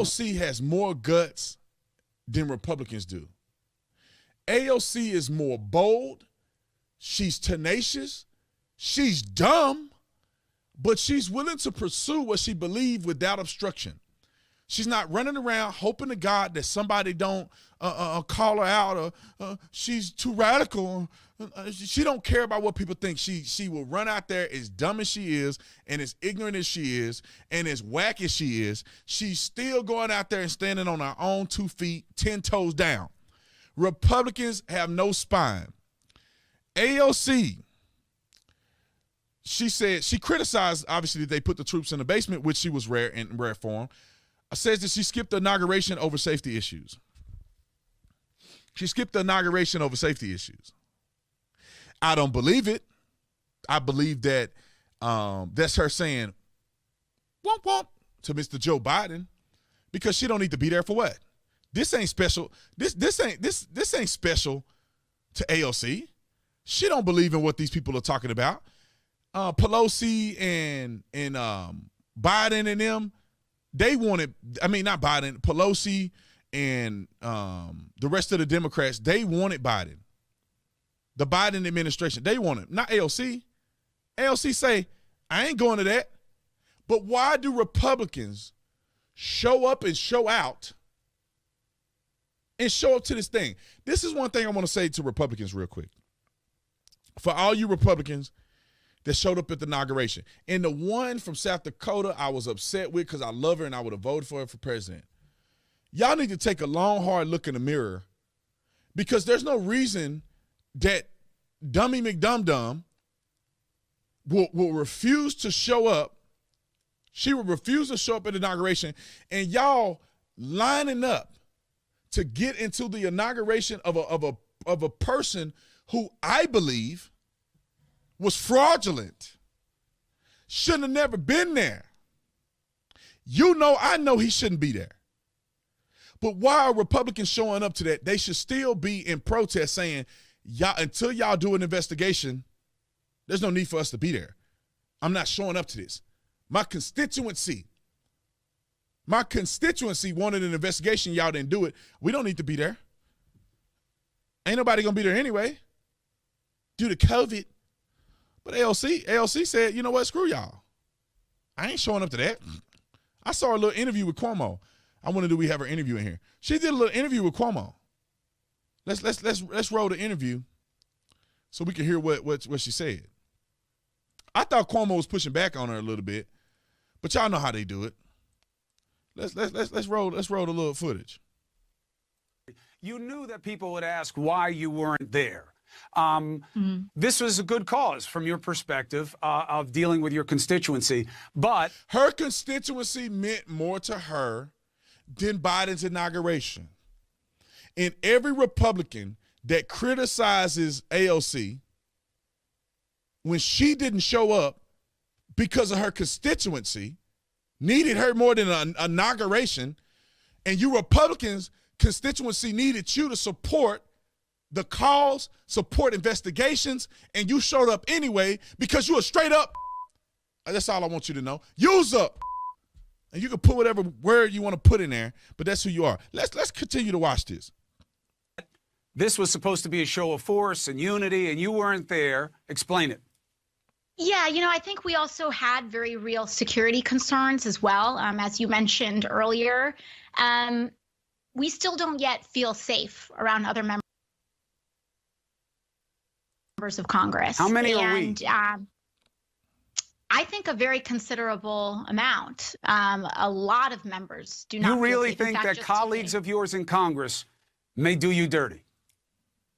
AOC has more guts than Republicans do. AOC is more bold. She's tenacious. She's dumb, but she's willing to pursue what she believes without obstruction. She's not running around hoping to God that somebody don't call her out or she's too radical. She don't care about what people think. She will run out there as dumb as she is and as ignorant as she is and as whack as she is. She's still going out there and standing on her own 2 feet, 10 toes down. Republicans have no spine. AOC, she said, she criticized, obviously, that they put the troops in the basement, which she was rare form. Says that she skipped the inauguration over safety issues. She skipped the inauguration over safety issues. I don't believe it. I believe that that's her saying womp womp to Mr. Joe Biden because she don't need to be there for what? This ain't special. This ain't special to AOC. She don't believe in what these people are talking about. Pelosi and Biden and them, they wanted, not Biden, Pelosi and the rest of the Democrats, they wanted Biden. The Biden administration, they wanted, not AOC. AOC say, I ain't going to that. But why do Republicans show up and show out and show up to this thing? This is one thing I want to say to Republicans real quick. For all you Republicans that showed up at the inauguration. And the one from South Dakota I was upset with because I love her and I would have voted for her for president. Y'all need to take a long, hard look in the mirror because there's no reason that Dummy McDumdum will refuse to show up. She will refuse to show up at the inauguration, and y'all lining up to get into the inauguration of a person who I believe was fraudulent, shouldn't have never been there. I know he shouldn't be there. But why are Republicans showing up to that? They should still be in protest saying, y'all, until y'all do an investigation, there's no need for us to be there. I'm not showing up to this. My constituency wanted an investigation. Y'all didn't do it. We don't need to be there. Ain't nobody going to be there anyway due to COVID. But AOC said, you know what, screw y'all. I ain't showing up to that. I saw a little interview with Cuomo. I wonder, do we have her interview in here? She did a little interview with Cuomo. Let's roll the interview so we can hear what she said. I thought Cuomo was pushing back on her a little bit, but y'all know how they do it. Let's roll the little footage. You knew that people would ask why you weren't there. This was a good cause from your perspective of dealing with your constituency, but her constituency meant more to her than Biden's inauguration. And every Republican that criticizes AOC when she didn't show up because of her constituency needed her more than an inauguration, and you Republicans' constituency needed you to support the cause, support investigations, and you showed up anyway because you were straight up. That's all I want you to know. Use up. And you can put whatever word you want to put in there, but that's who you are. Let's continue to watch this. This was supposed to be a show of force and unity, and you weren't there. Explain it. Yeah, I think we also had very real security concerns as well. As you mentioned earlier, we still don't yet feel safe around other members of Congress. How many are we? I think a very considerable amount. A lot of members do not. You really feel safe. think that colleagues of yours in Congress may do you dirty?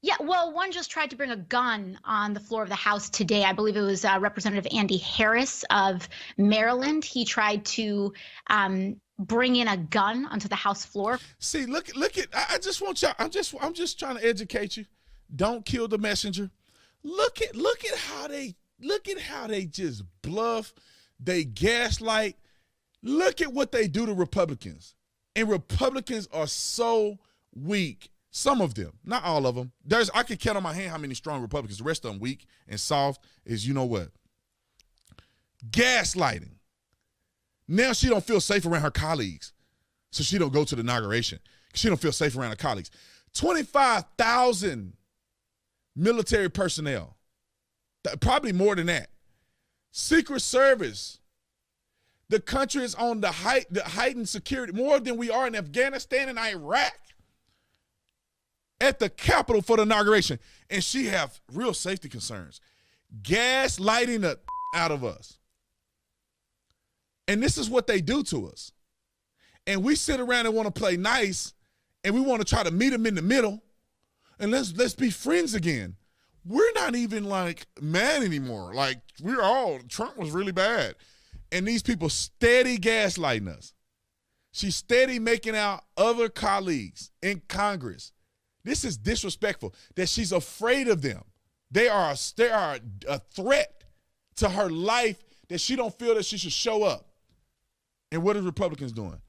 Yeah, well, one just tried to bring a gun on the floor of the House today. I believe it was Representative Andy Harris of Maryland. He tried to bring in a gun onto the House floor. See, look at. I just want y'all. I'm just trying to educate you. Don't kill the messenger. Look at how they just bluff. They gaslight. Look at what they do to Republicans. And Republicans are so weak. Some of them, not all of them. I can count on my hand how many strong Republicans. The rest of them weak and soft is, you know what? Gaslighting. Now she don't feel safe around her colleagues. so she don't go to the inauguration. She don't feel safe around her colleagues. 25,000 military personnel, probably more than that. Secret Service. The country is on the heightened security, more than we are in Afghanistan and Iraq. At the Capitol for the inauguration. And she have real safety concerns. Gaslighting the out of us. And this is what they do to us. And we sit around and want to play nice, and we want to try to meet them in the middle, and let's be friends again. We're not even like mad anymore. Like Trump was really bad. And these people steady gaslighting us. She's steady making out other colleagues in Congress. This is disrespectful that she's afraid of them. They are a threat to her life that she don't feel that she should show up. And what are Republicans doing?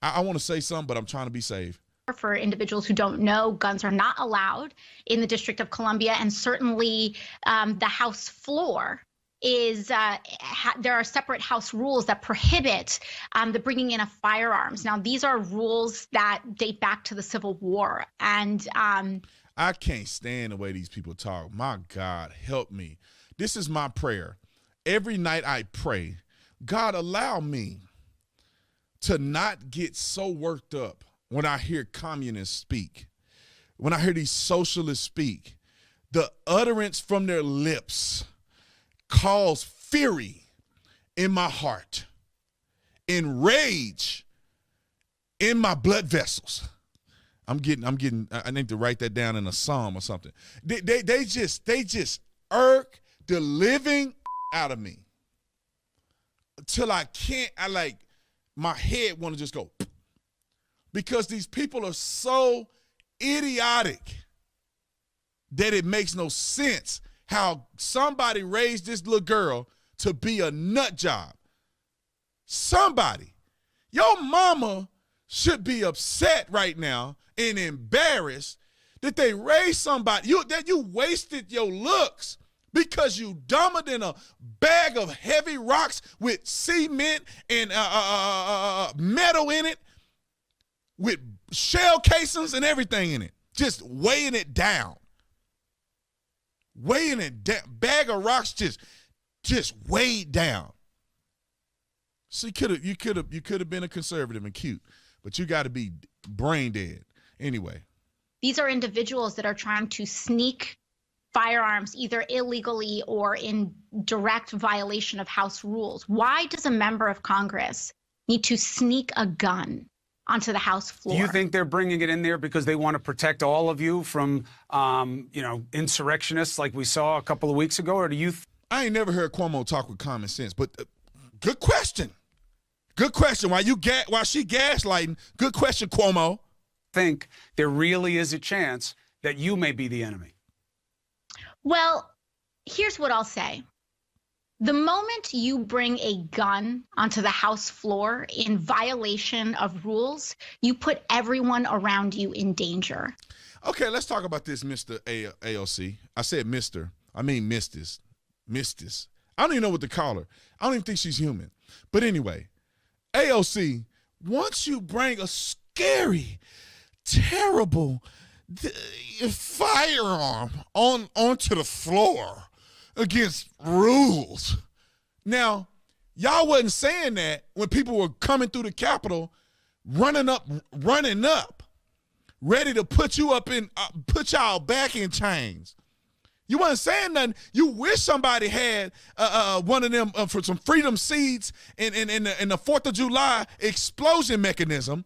I want to say something, but I'm trying to be safe. For individuals who don't know, guns are not allowed in the District of Columbia, and certainly the House floor is there are separate House rules that prohibit the bringing in of firearms. Now, these are rules that date back to the Civil War, and I can't stand the way these people talk. My God, help me. This is my prayer. Every night I pray, God, allow me to not get so worked up when I hear communists speak, when I hear these socialists speak. The utterance from their lips cause fury in my heart, enrage in my blood vessels. I need to write that down in a psalm or something. They just irk the living out of me till I can't. My head want to just go, because these people are so idiotic that it makes no sense how somebody raised this little girl to be a nut job. Somebody, your mama should be upset right now and embarrassed that they raised somebody, that you wasted your looks because you dumber than a bag of heavy rocks with cement and metal in it, with shell casings and everything in it, just weighing it down. Weighing it down. Bag of rocks just weighed down. So you could have been a conservative and cute, but you got to be brain dead. Anyway. These are individuals that are trying to sneak firearms either illegally or in direct violation of House rules. Why does a member of Congress need to sneak a gun onto the House floor? Do you think they're bringing it in there because they want to protect all of you from, insurrectionists like we saw a couple of weeks ago? Or do you? I ain't never heard Cuomo talk with common sense, but good question. Good question. While she gaslighting, good question, Cuomo. Think there really is a chance that you may be the enemy? Well, here's what I'll say. The moment you bring a gun onto the House floor in violation of rules, you put everyone around you in danger. Okay, let's talk about this, Mr. AOC. I said Mr. I mean Mistis. Mistis. I don't even know what to call her. I don't even think she's human. But anyway, AOC, once you bring a scary, terrible firearm onto the floor against rules. Now, y'all wasn't saying that when people were coming through the Capitol, running up, ready to put y'all back in chains. You wasn't saying nothing. You wish somebody had one of them for some freedom seeds in the 4th of July explosion mechanism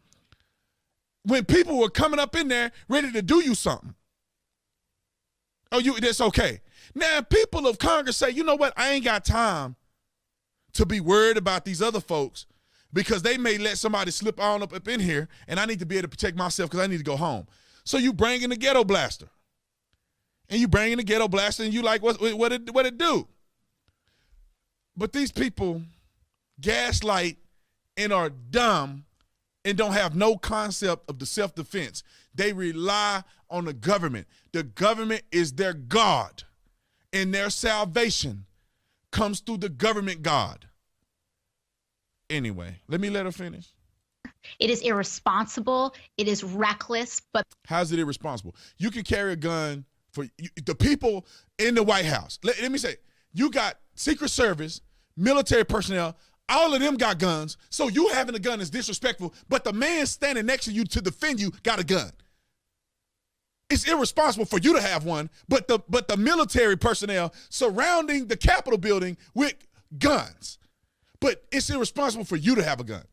when people were coming up in there ready to do you something. Oh, that's okay. Now, people of Congress say, you know what? I ain't got time to be worried about these other folks because they may let somebody slip on up in here, and I need to be able to protect myself because I need to go home. So you bring in the ghetto blaster. And you bring in the ghetto blaster, and you like, what it do? But these people gaslight and are dumb and don't have no concept of the self-defense. They rely on the government. The government is their God, and their salvation comes through the government God. Anyway, let her finish. It is irresponsible. It is reckless. But how's it irresponsible? You can carry a gun for the people in the White House. Let me say, you got Secret Service, military personnel, all of them got guns. So you having a gun is disrespectful, but the man standing next to you to defend you got a gun. It's irresponsible for you to have one, but the military personnel surrounding the Capitol building with guns. But it's irresponsible for you to have a gun.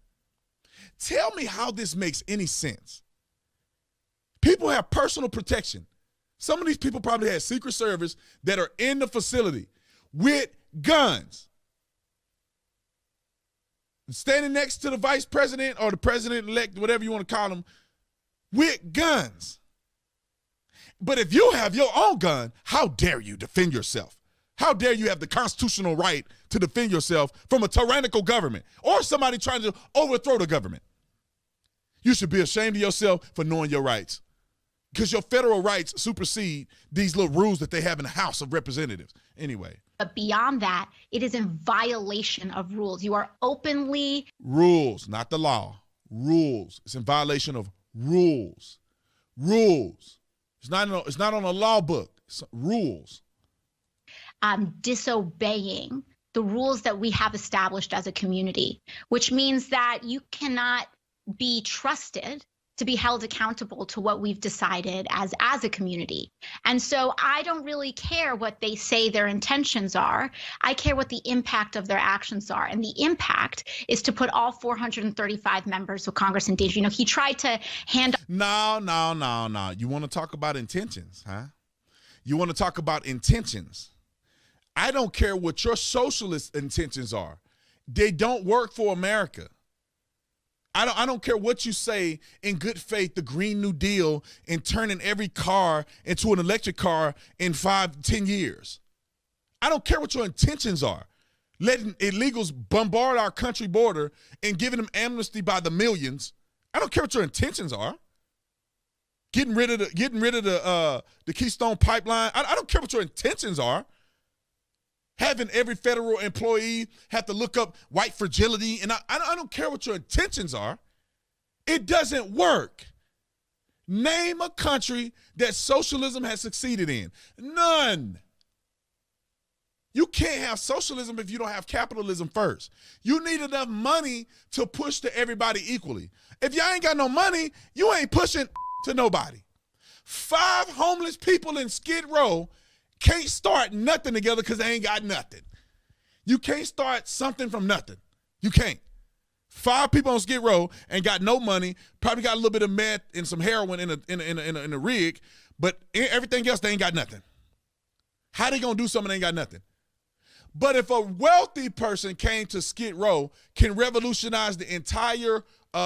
Tell me how this makes any sense. People have personal protection. Some of these people probably had Secret Service that are in the facility with guns. Standing next to the vice president or the president-elect, whatever you want to call them, with guns. But if you have your own gun, how dare you defend yourself? How dare you have the constitutional right to defend yourself from a tyrannical government or somebody trying to overthrow the government? You should be ashamed of yourself for knowing your rights, because your federal rights supersede these little rules that they have in the House of Representatives. Anyway. But beyond that, it is in violation of rules. You are openly. Rules, not the law. Rules. It's in violation of rules. Rules. It's not on a law book. It's rules. Disobeying the rules that we have established as a community, which means that you cannot be trusted to be held accountable to what we've decided as a community. And so I don't really care what they say their intentions are. I care what the impact of their actions are. And the impact is to put all 435 members of Congress in danger. You know, he tried to hand. No. You want to talk about intentions, huh? You want to talk about intentions. I don't care what your socialist intentions are. They don't work for America. I don't care what you say in good faith, the Green New Deal and turning every car into an electric car in 5 to 10 years. I don't care what your intentions are. Letting illegals bombard our country border and giving them amnesty by the millions. I don't care what your intentions are. Getting rid of the Keystone Pipeline. I don't care what your intentions are. Having every federal employee have to look up white fragility, and I don't care what your intentions are. It doesn't work. Name a country that socialism has succeeded in. None. You can't have socialism if you don't have capitalism first. You need enough money to push to everybody equally. If y'all ain't got no money, you ain't pushing to nobody. 5 homeless people in Skid Row can't start nothing together because they ain't got nothing. You can't start something from nothing. You can't. 5 people on Skid Row ain't got no money, probably got a little bit of meth and some heroin in a rig, but everything else, they ain't got nothing. How they gonna do something they ain't got nothing? But if a wealthy person came to Skid Row, can revolutionize the entire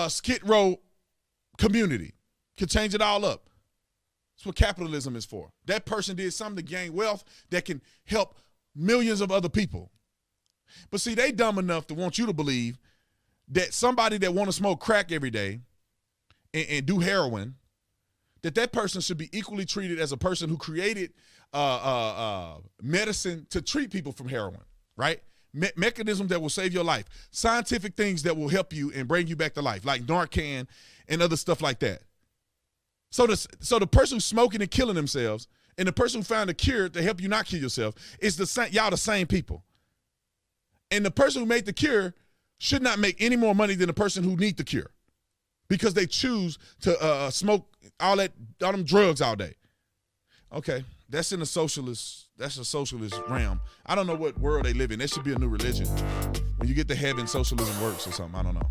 Skid Row community, can change it all up. That's what capitalism is for. That person did something to gain wealth that can help millions of other people. But see, they dumb enough to want you to believe that somebody that want to smoke crack every day and do heroin, that person should be equally treated as a person who created medicine to treat people from heroin, right? Mechanisms that will save your life. Scientific things that will help you and bring you back to life, like Narcan and other stuff like that. So the person who's smoking and killing themselves and the person who found a cure to help you not kill yourself is the same. Y'all the same people. And the person who made the cure should not make any more money than the person who needs the cure, because they choose to smoke all them drugs all day. Okay, that's in the socialist. That's a socialist realm. I don't know what world they live in. There should be a new religion. When you get to heaven, socialism works or something. I don't know.